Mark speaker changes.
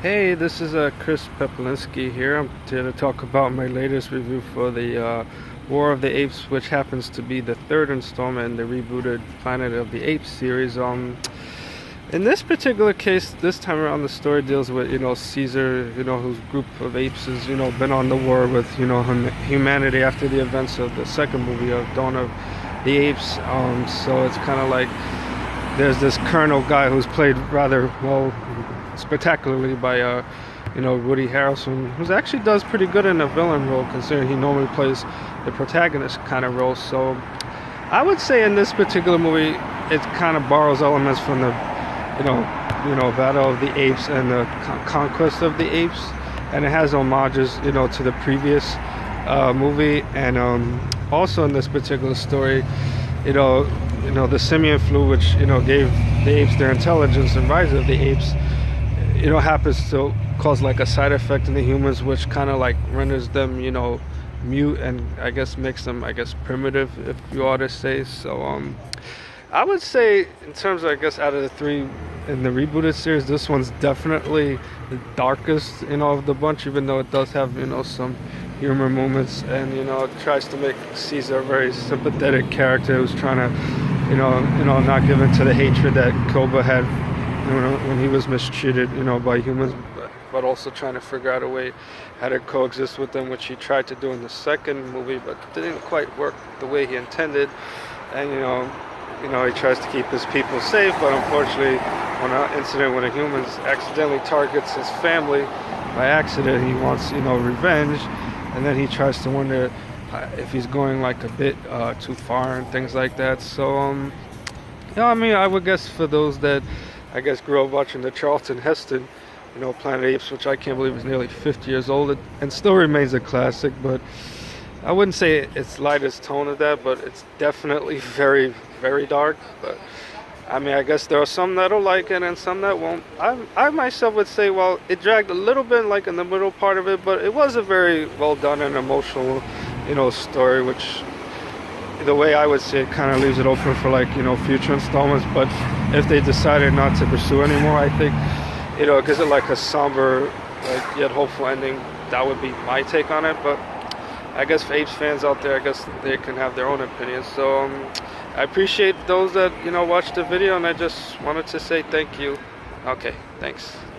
Speaker 1: Hey, this is Chris Pepelinski here. I'm here to talk about my latest review for the War of the Apes, which happens to be the third installment in the rebooted Planet of the Apes series. In this particular case, this time around, the story deals with Caesar, whose group of apes has been on the war with humanity after the events of the second movie of Dawn of the Apes. So it's kind of like there's this colonel guy who's played rather well, spectacularly by Woody Harrelson, who actually does pretty good in a villain role considering he normally plays the protagonist kind of role. So I would say in this particular movie it kind of borrows elements from the Battle of the Apes and the Conquest of the Apes, and it has homages to the previous movie, and also in this particular story the simian flu, which gave the apes their intelligence, and Rise of the Apes happens to cause like a side effect in the humans, which kind of like renders them mute, and I guess makes them primitive, if you ought to say. So I would say, in terms of, out of the three in the rebooted series, this one's definitely the darkest of the bunch, even though it does have some humor moments, and it tries to make Caesar a very sympathetic character who's trying to not give in to the hatred that Koba had when he was mistreated by humans, but also trying to figure out a way how to coexist with them, which he tried to do in the second movie, but didn't quite work the way he intended. And he tries to keep his people safe, but unfortunately, when an incident when a human accidentally targets his family by accident, he wants revenge, and then he tries to wonder if he's going like a bit too far and things like that. So I would guess for those that grew up watching the Charlton Heston Planet of the Apes, which I can't believe is nearly 50 years old and still remains a classic, but I wouldn't say it's lightest tone of that, but it's definitely very, very dark. But I guess there are some that'll like it and some that won't. I myself would say, well, it dragged a little bit like in the middle part of it, but it was a very well done and emotional story, which the way I would say it kind of leaves it open for future installments. But if they decided not to pursue anymore, I think it gives it like a somber, yet hopeful ending. That would be my take on it. But I guess for Apes fans out there, they can have their own opinions. So I appreciate those that watched the video, and I just wanted to say thank you. Okay, thanks.